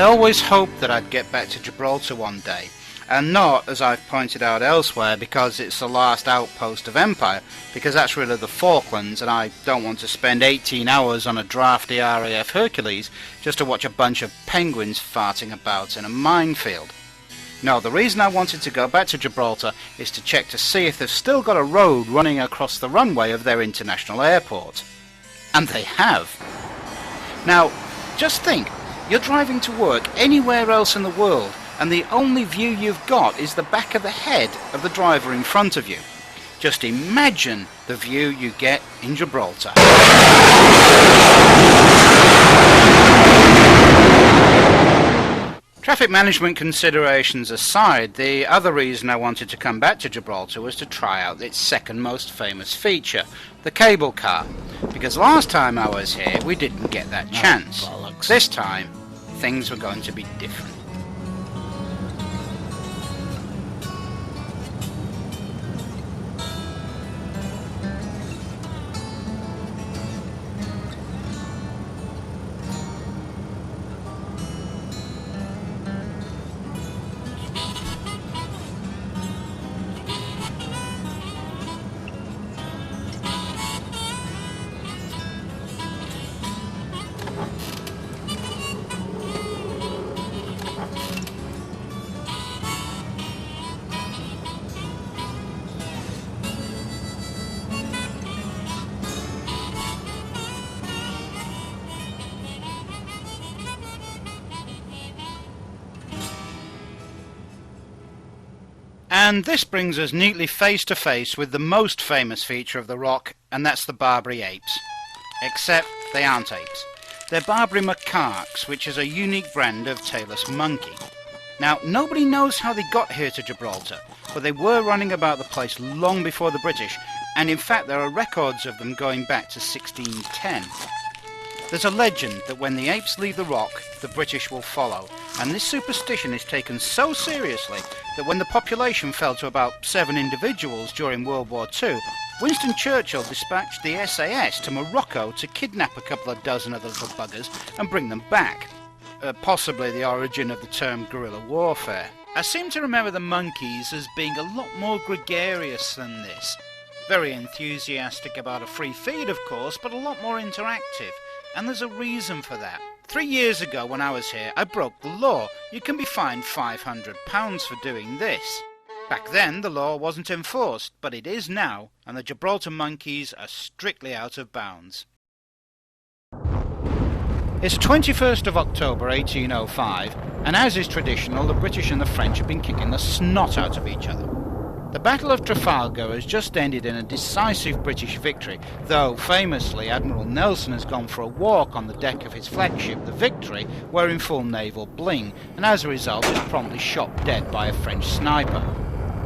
always hoped that I'd get back to Gibraltar one day, and not, as I've pointed out elsewhere, because it's the last outpost of Empire, because that's really the Falklands, and I don't want to spend 18 hours on a drafty RAF Hercules just to watch a bunch of penguins farting about in a minefield. No, the reason I wanted to go back to Gibraltar is to check to see if they've still got a road running across the runway of their international airport. And they have. Now, just think, you're driving to work anywhere else in the world, and the only view you've got is the back of the head of the driver in front of you. Just imagine the view you get in Gibraltar. Traffic management considerations aside, the other reason I wanted to come back to Gibraltar was to try out its second most famous feature, the cable car. Because last time I was here, we didn't get that chance. This time, things were going to be different. And this brings us neatly face to face with the most famous feature of the rock, and that's the Barbary apes. Except they aren't apes. They're Barbary macaques, which is a unique brand of tailless monkey. Now, nobody knows how they got here to Gibraltar, but they were running about the place long before the British, and in fact there are records of them going back to 1610. There's a legend that when the apes leave the rock, the British will follow, and this superstition is taken so seriously that when the population fell to about 7 individuals during World War II, Winston Churchill dispatched the SAS to Morocco to kidnap a couple of dozen of the little buggers and bring them back. Possibly the origin of the term guerrilla warfare. I seem to remember the monkeys as being a lot more gregarious than this. Very enthusiastic about a free feed, of course, but a lot more interactive. And there's a reason for that. 3 years ago when I was here, I broke the law. You can be fined £500 for doing this. Back then, the law wasn't enforced, but it is now, and the Gibraltar monkeys are strictly out of bounds. It's 21st of October 1805, and as is traditional, the British and the French have been kicking the snot out of each other. The Battle of Trafalgar has just ended in a decisive British victory, though famously Admiral Nelson has gone for a walk on the deck of his flagship, the Victory, wearing full naval bling, and as a result is promptly shot dead by a French sniper.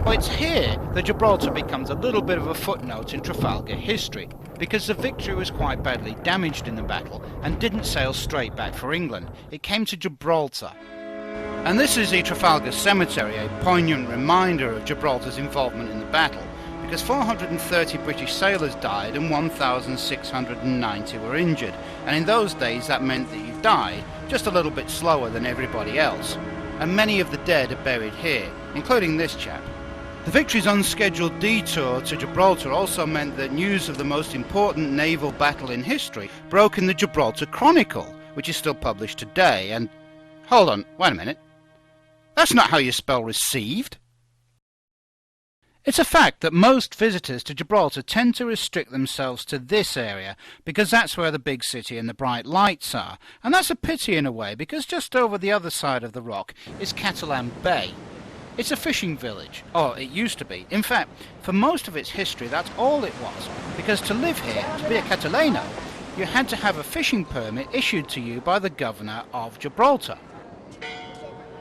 Well, it's here that Gibraltar becomes a little bit of a footnote in Trafalgar history, because the Victory was quite badly damaged in the battle and didn't sail straight back for England. It came to Gibraltar. And this is the Trafalgar Cemetery, a poignant reminder of Gibraltar's involvement in the battle, because 430 British sailors died and 1,690 were injured, and in those days that meant that you died just a little bit slower than everybody else. And many of the dead are buried here, including this chap. The Victory's unscheduled detour to Gibraltar also meant that news of the most important naval battle in history broke in the Gibraltar Chronicle, which is still published today, and... hold on, wait a minute. That's not how you spell received. It's a fact that most visitors to Gibraltar tend to restrict themselves to this area because that's where the big city and the bright lights are. And that's a pity in a way, because just over the other side of the rock is Catalan Bay. It's a fishing village, or it used to be. In fact, for most of its history that's all it was, because to live here, to be a Catalano, you had to have a fishing permit issued to you by the governor of Gibraltar.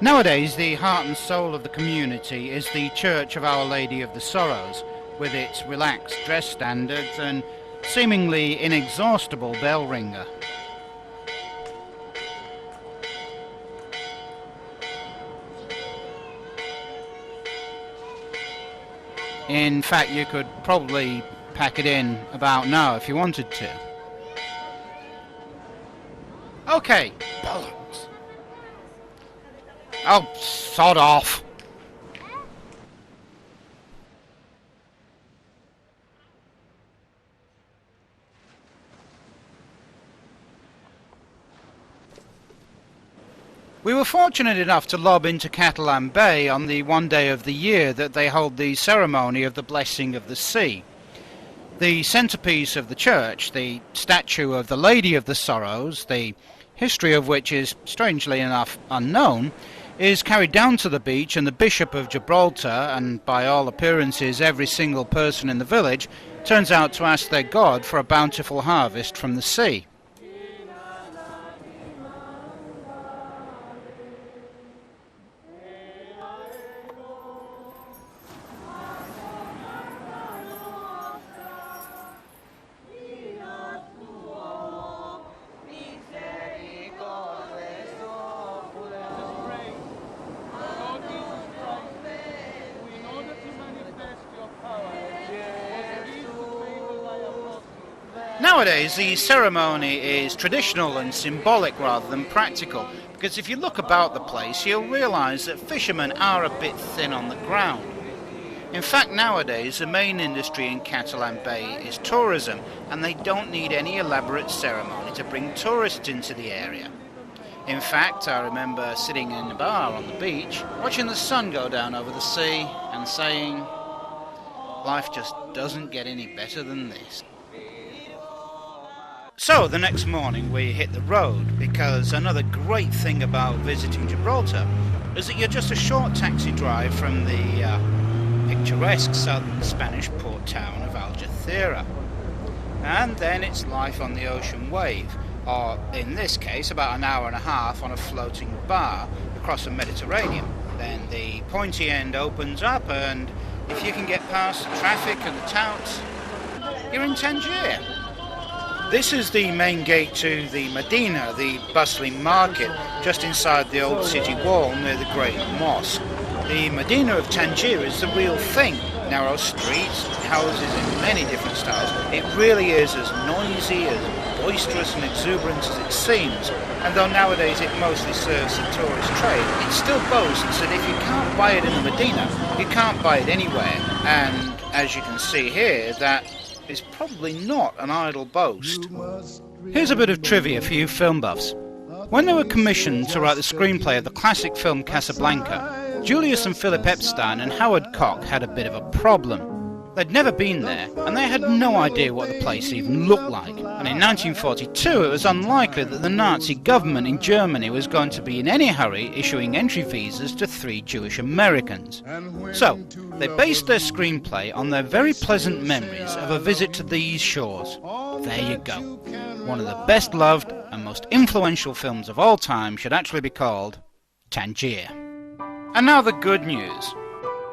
Nowadays, the heart and soul of the community is the Church of Our Lady of the Sorrows, with its relaxed dress standards and seemingly inexhaustible bell ringer. In fact, you could probably pack it in about now if you wanted to. Okay, bollocks. Oh, sod off! We were fortunate enough to lob into Catalan Bay on the one day of the year that they hold the ceremony of the blessing of the sea. The centrepiece of the church, the statue of the Lady of the Sorrows, the history of which is, strangely enough, unknown, is carried down to the beach, and the Bishop of Gibraltar, and by all appearances every single person in the village, turns out to ask their God for a bountiful harvest from the sea. Nowadays, the ceremony is traditional and symbolic rather than practical, because if you look about the place, you'll realise that fishermen are a bit thin on the ground. In fact, nowadays, the main industry in Catalan Bay is tourism, and they don't need any elaborate ceremony to bring tourists into the area. In fact, I remember sitting in a bar on the beach, watching the sun go down over the sea, and saying, life just doesn't get any better than this. So the next morning we hit the road, because another great thing about visiting Gibraltar is that you're just a short taxi drive from the picturesque southern Spanish port town of Algeciras. And then it's life on the ocean wave, or in this case about an hour and a half on a floating bar across the Mediterranean. Then the pointy end opens up, and if you can get past the traffic and the touts, you're in Tangier. This is the main gate to the Medina, the bustling market, just inside the old city wall near the Great Mosque. The Medina of Tangier is the real thing. Narrow streets, houses in many different styles. It really is as noisy, as boisterous and exuberant as it seems. And though nowadays it mostly serves the tourist trade, it still boasts that if you can't buy it in the Medina, you can't buy it anywhere. And as you can see here, that is probably not an idle boast. Here's a bit of trivia for you film buffs. When they were commissioned to write the screenplay of the classic film Casablanca, Julius and Philip Epstein and Howard Koch had a bit of a problem. They'd never been there, and they had no idea what the place even looked like. And in 1942 it was unlikely that the Nazi government in Germany was going to be in any hurry issuing entry visas to 3 Jewish Americans. So, they based their screenplay on their very pleasant memories of a visit to these shores. There you go. One of the best loved and most influential films of all time should actually be called Tangier. And now the good news.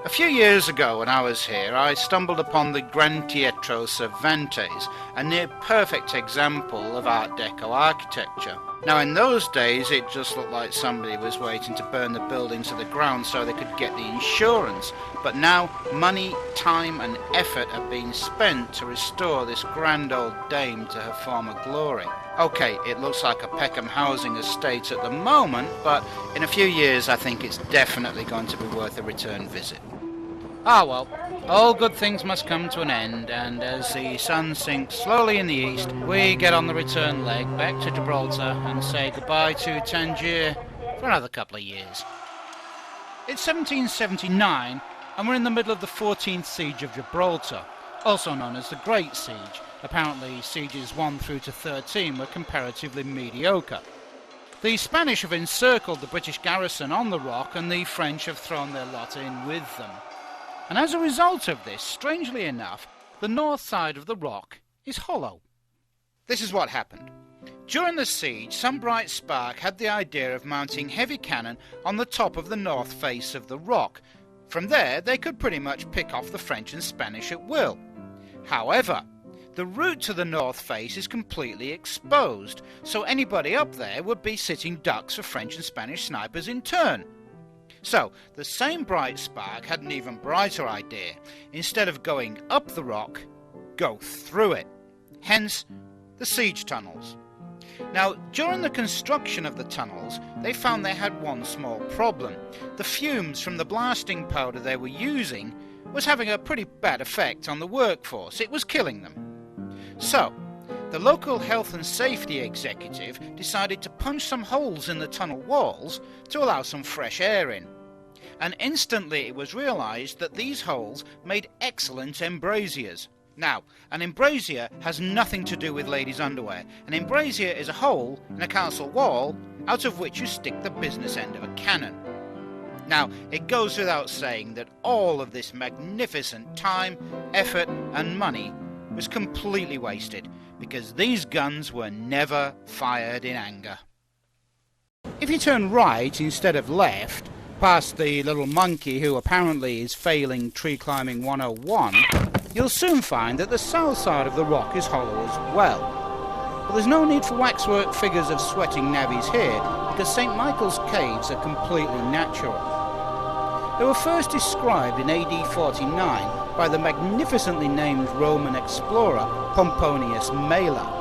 A few years ago when I was here, I stumbled upon the Gran Teatro Cervantes, a near-perfect example of Art Deco architecture. Now in those days it just looked like somebody was waiting to burn the building to the ground so they could get the insurance, but now money, time and effort are being spent to restore this grand old dame to her former glory. Okay, it looks like a Peckham housing estate at the moment, but in a few years I think it's definitely going to be worth a return visit. Ah well, all good things must come to an end, and as the sun sinks slowly in the east, we get on the return leg back to Gibraltar and say goodbye to Tangier for another couple of years. It's 1779, and we're in the middle of the 14th siege of Gibraltar, also known as the Great Siege. Apparently sieges 1 through to 13 were comparatively mediocre. The Spanish have encircled the British garrison on the rock, and the French have thrown their lot in with them. And as a result of this, strangely enough, the north side of the rock is hollow. This is what happened. During the siege, some bright spark had the idea of mounting heavy cannon on the top of the north face of the rock. From there, they could pretty much pick off the French and Spanish at will. However, the route to the north face is completely exposed, so anybody up there would be sitting ducks for French and Spanish snipers in turn. So, the same bright spark had an even brighter idea. Instead of going up the rock, go through it. Hence, the siege tunnels. Now, during the construction of the tunnels, they found they had one small problem. The fumes from the blasting powder they were using was having a pretty bad effect on the workforce. It was killing them. So, the local health and safety executive decided to punch some holes in the tunnel walls to allow some fresh air in. And instantly it was realised that these holes made excellent embrasures. Now, an embrasure has nothing to do with ladies' underwear. An embrasure is a hole in a castle wall out of which you stick the business end of a cannon. Now, it goes without saying that all of this magnificent time, effort and money was completely wasted, because these guns were never fired in anger. If you turn right instead of left, past the little monkey who apparently is failing tree climbing 101, you'll soon find that the south side of the rock is hollow as well. But there's no need for waxwork figures of sweating navvies here, because St. Michael's caves are completely natural. They were first described in AD 49 by the magnificently named Roman explorer Pomponius Mela.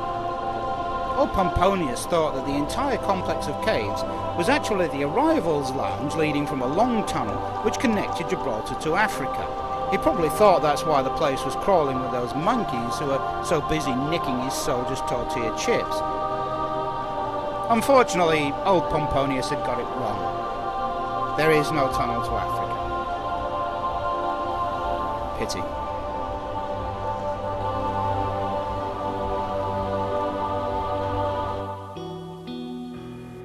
Old Pomponius thought that the entire complex of caves was actually the arrivals lounge leading from a long tunnel which connected Gibraltar to Africa. He probably thought that's why the place was crawling with those monkeys who were so busy nicking his soldiers' tortilla chips. Unfortunately, old Pomponius had got it wrong. There is no tunnel to Africa. Pity.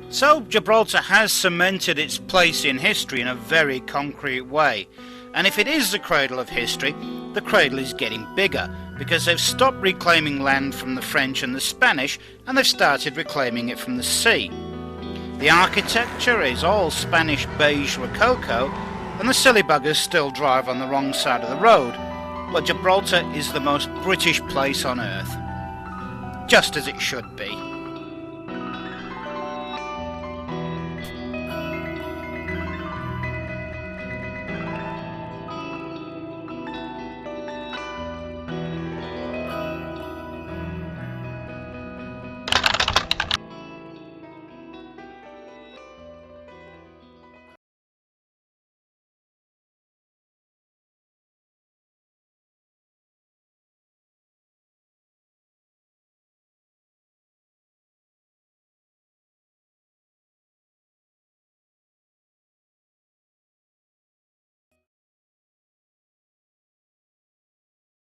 So Gibraltar has cemented its place in history in a very concrete way. And if it is the cradle of history, the cradle is getting bigger, because they've stopped reclaiming land from the French and the Spanish, and they've started reclaiming it from the sea. The architecture is all Spanish beige rococo, and the silly buggers still drive on the wrong side of the road, but Gibraltar is the most British place on earth. Just as it should be.